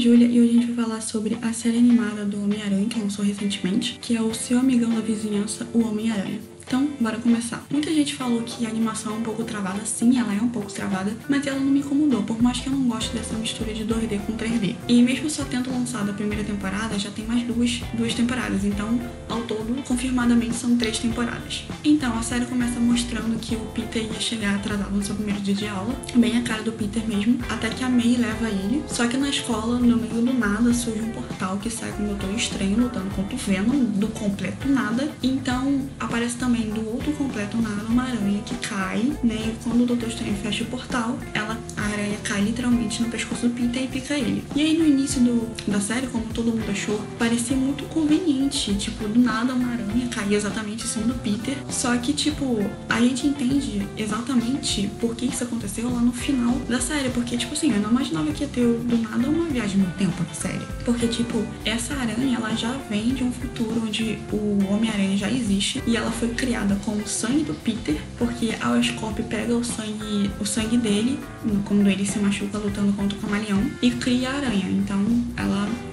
Júlia e hoje a gente vai falar sobre a série animada do Homem-Aranha que lançou recentemente, que é o Seu Amigão da Vizinhança, o Homem-Aranha. Então, bora começar. Muita gente falou que a animação é um pouco travada, sim, ela é um pouco travada, mas ela não me incomodou, por mais que eu não goste dessa mistura de 2D com 3D. E mesmo só tendo lançado a primeira temporada, já tem mais duas temporadas, então, ao todo, confirmadamente, são 3 temporadas. Então, a série começa mostrando que o Peter ia chegar atrasado no seu primeiro dia de aula, bem a cara do Peter mesmo, até que a May leva ele, só que na escola, no meio do nada, surge um portal que sai com o Doutor Estranho lutando contra o Venom, do completo nada, então, aparece também do outro completo nada uma aranha que cai, né? E quando o Doutor Estranho fecha o portal, a aranha cai literalmente no pescoço do Peter e pica ele. E aí no início da série, como todo mundo achou, parecia muito conveniente, tipo, do nada uma aranha caía exatamente em cima do Peter. Só que, tipo, a gente entende exatamente por que isso aconteceu lá no final da série, porque, tipo assim, eu não imaginava que ia ter do nada uma viagem no tempo na série. Porque, tipo, essa aranha, ela já vem de um futuro onde o Homem-Aranha já existe e ela foi criada com o sangue do Peter, porque a Oscorp pega o sangue dele, quando ele se machuca lutando contra o Camaleão, e cria a aranha.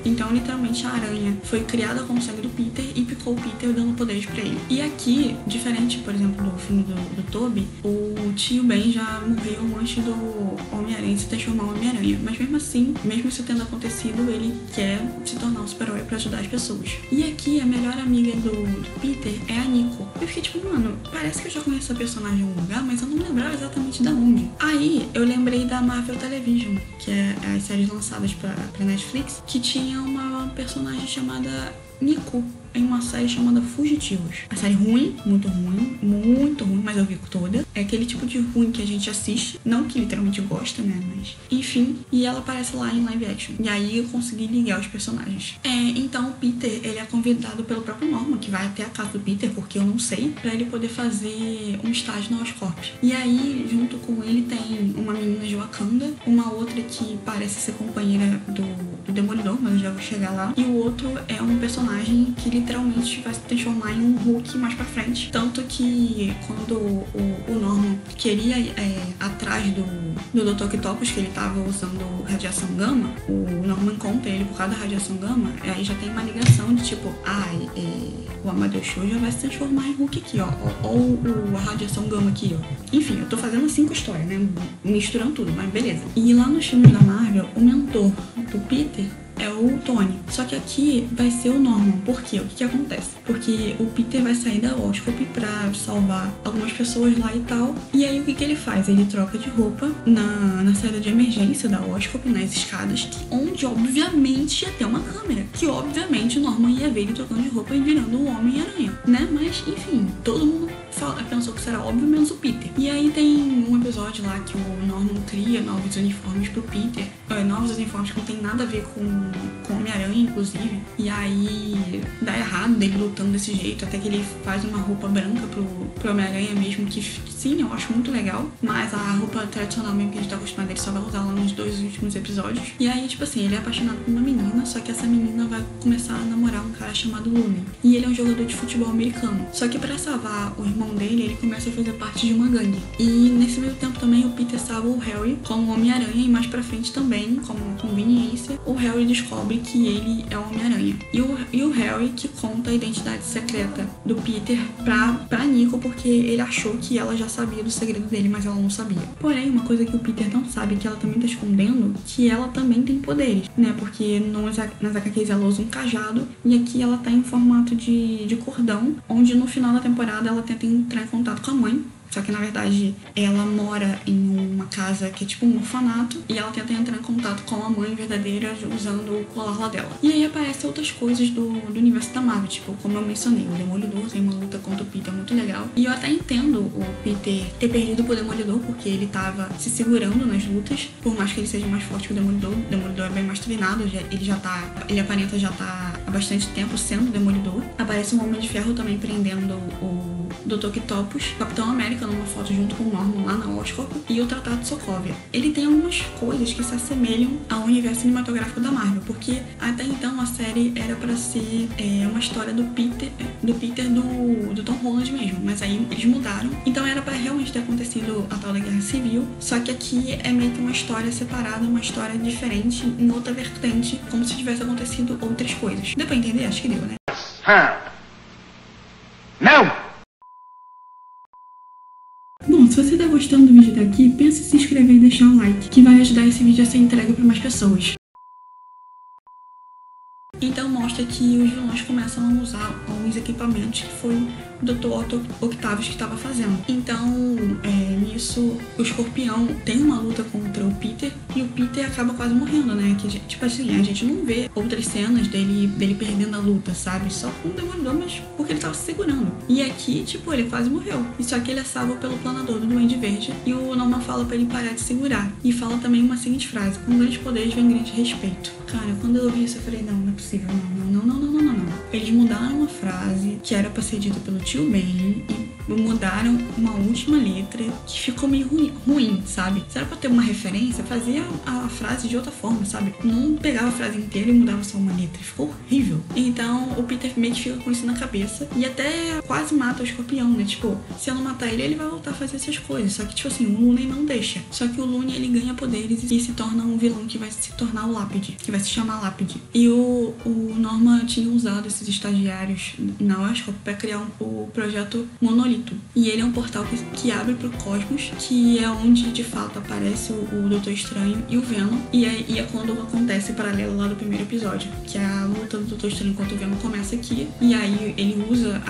Então, literalmente, a aranha foi criada com o sangue do Peter e picou o Peter, dando poderes pra ele. E aqui, diferente, por exemplo, do filme do Tobey, o tio Ben já morreu antes do Homem-Aranha se transformar em Homem-Aranha. Mas mesmo assim, mesmo isso tendo acontecido, ele quer se tornar um super-herói pra ajudar as pessoas. E aqui, a melhor amiga do Peter é a Nico. Eu fiquei tipo, mano, parece que eu já conheço a personagem em algum lugar, mas eu não lembrava exatamente da onde. Aí, eu lembrei da Marvel Television, que é as séries lançadas pra Netflix, que tinha uma personagem chamada Nico, em uma série chamada Fugitivos. A série ruim, muito ruim, mas eu vi toda. É aquele tipo de ruim que a gente assiste, não que literalmente gosta, né, mas enfim. E ela aparece lá em live action. E aí eu consegui ligar os personagens. Então o Peter, ele é convidado pelo próprio Norman, que vai até a casa do Peter, porque eu não sei, pra ele poder fazer um estágio na Oscorp. E aí, junto com ele, tem uma menina de Wakanda, uma outra que parece ser companheira do Demolidor, mas eu já vou chegar lá. E o outro é um personagem que literalmente vai se transformar em um Hulk mais pra frente. Tanto que quando o Norman queria atrás do Dr. Octopus, que ele tava usando radiação gama, o Norman conta ele por causa da radiação gama, aí já tem uma ligação de tipo, o Amadeus Cho já vai se transformar em Hulk aqui, ó. Ou a radiação gama aqui, ó. Enfim, eu tô fazendo 5 histórias, né? Misturando tudo, mas beleza. E lá nos filmes da Marvel, o mentor do Peter é o Tony. Só que aqui vai ser o Norman. Por quê? O que acontece? Porque o Peter vai sair da Oscorp pra salvar algumas pessoas lá e tal. E aí o que ele faz? Ele troca de roupa na saída de emergência da Oscorp, nas escadas, onde obviamente ia ter uma câmera. Que obviamente o Norman ia ver ele trocando de roupa e virando o Homem-Aranha, né? Mas enfim, todo mundo pensou que será óbvio, menos o Peter. E aí tem um episódio lá que o Norman cria novos uniformes pro Peter. Novos uniformes que não tem nada a ver com o Homem-Aranha, inclusive. E aí dá errado dele lutando desse jeito, até que ele faz uma roupa branca pro Homem-Aranha mesmo, que sim, eu acho muito legal. Mas a roupa tradicional mesmo que a gente tá acostumado, ele só vai usar lá nos 2 últimos episódios. E aí, tipo assim, ele é apaixonado por uma menina, só que essa menina vai começar a namorar um cara chamado Looney. E ele é um jogador de futebol americano. Só que pra salvar o irmão dele, ele começa a fazer parte de uma gangue. E nesse meio tempo também o Peter salva o Harry como Homem-Aranha, e mais pra frente também, como conveniência, o Harry descobre que ele é o Homem-Aranha. E o Harry que conta a identidade secreta do Peter pra Nico, porque ele achou que ela já sabia do segredo dele, mas ela não sabia. Porém, uma coisa que o Peter não sabe, que ela também tá escondendo, que ela também tem poderes, né? Porque nas HQs ela usa um cajado, e aqui ela tá em formato de cordão, onde no final da temporada ela tenta entrar em contato com a mãe. Só que, na verdade, ela mora em uma casa que é tipo um orfanato, e ela tenta entrar em contato com a mãe verdadeira usando o colar lá dela. E aí aparecem outras coisas do universo da Marvel, tipo, como eu mencionei, o Demolidor tem uma luta contra o Peter muito legal. E eu até entendo o Peter ter perdido pro Demolidor, porque ele tava se segurando nas lutas, por mais que ele seja mais forte que o Demolidor. O Demolidor é bem mais treinado, ele aparenta já tá há bastante tempo sendo o Demolidor. Aparece um Homem de Ferro também prendendo o Dr. Octopus, Capitão América numa foto junto com o Norman lá na Oscorp e o Tratado de Sokovia. Ele tem algumas coisas que se assemelham ao universo cinematográfico da Marvel, porque até então a série era pra ser uma história do Peter do Tom Holland mesmo, mas aí eles mudaram. Então era pra realmente ter acontecido a tal da Guerra Civil, só que aqui é meio que uma história separada, uma história diferente, em outra vertente, como se tivesse acontecido outras coisas. Deu pra entender? Acho que deu, né? Não! Bom, se você tá gostando do vídeo até aqui, pensa em se inscrever e deixar um like, que vai ajudar esse vídeo a ser entregue para mais pessoas. Então mostra que os vilões começam a usar alguns equipamentos que foi o Dr. Octavius que estava fazendo. Então, nisso, o Escorpião tem uma luta contra o Peter e o Peter acaba quase morrendo, né? Que, tipo assim, a gente não vê outras cenas dele perdendo a luta, sabe? Só com o Demolidor, mas porque ele tava se segurando. E aqui, tipo, ele quase morreu. E só que ele é salvo pelo planador do Duende Verde e o Norman fala pra ele parar de segurar. E fala também uma seguinte frase: com grandes poderes vem grande respeito. Cara, quando eu ouvi isso, eu falei, não é possível, não. Eles mudaram a frase que era pra ser dita pelo Tio Ben e mudaram uma última letra que ficou meio ruim, sabe? Se era pra ter uma referência, fazia a frase de outra forma, sabe? Não pegava a frase inteira e mudava só uma letra. Ficou horrível. Então o Peter meio que fica com isso na cabeça e até quase mata o Escorpião, né? Tipo, se eu não matar ele vai voltar a fazer essas coisas. Só que, tipo assim, o Looney não deixa. Só que o Looney, ele ganha poderes e se torna um vilão que vai se tornar o Lápide, que vai se chamar Lápide. E o Norman tinha usado esses estagiários na Oscorp pra criar o projeto Monolito. E ele é um portal que abre pro cosmos, que é onde de fato aparece o Doutor Estranho e o Venom. E é quando acontece paralelo lá do primeiro episódio, que é a luta do Doutor Estranho enquanto o Venom começa aqui. E aí ele usa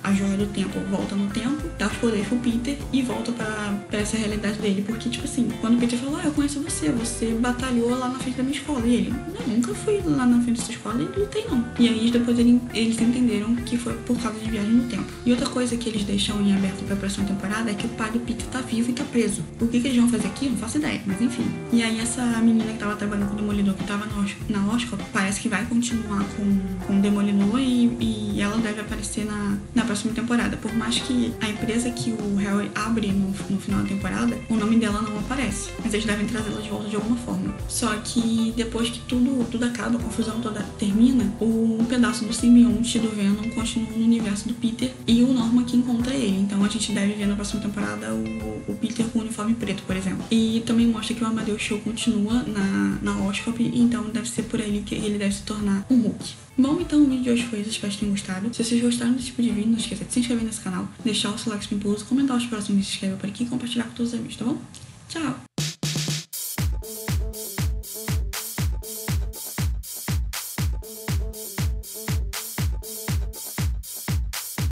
a joia do tempo, volta no tempo, dá os poderes pro Peter e volta pra essa realidade dele. Porque, tipo assim, quando o Peter falou, eu conheço você batalhou lá na frente da minha escola. E ele, não, nunca fui lá na frente da sua escola e lutei não. E aí depois eles entenderam que foi por causa de viagem no tempo. E outra coisa que eles deixam em aberto pra próxima temporada é que o pai do Peter tá vivo e tá preso. O que eles vão fazer aqui? Não faço ideia, mas enfim. E aí essa menina que tava trabalhando com o Demolidor, que tava na Oscorp, parece que vai continuar com o Demolidor e ela deve aparecer na próxima temporada. Por mais que a empresa que o Harry abre no final da temporada, o nome dela não aparece. Mas eles devem trazê-la de volta de alguma forma. Só que depois que tudo acaba, a confusão toda termina, um pedaço do simbionte do Venom continua no universo do Peter e o Norman que encontra ele. Então a gente deve ver na próxima temporada o Peter com o uniforme preto, por exemplo. E também mostra que o Amadeus Cho continua na Oscorp, então deve ser por aí que ele deve se tornar um Hulk. Bom, então o vídeo de hoje foi isso, espero que tenham gostado. Se vocês gostaram desse tipo de vídeo, não esqueça de se inscrever nesse canal, deixar o seu like, comentar os próximos, se inscrever por aqui e compartilhar com todos os amigos, tá bom? Tchau!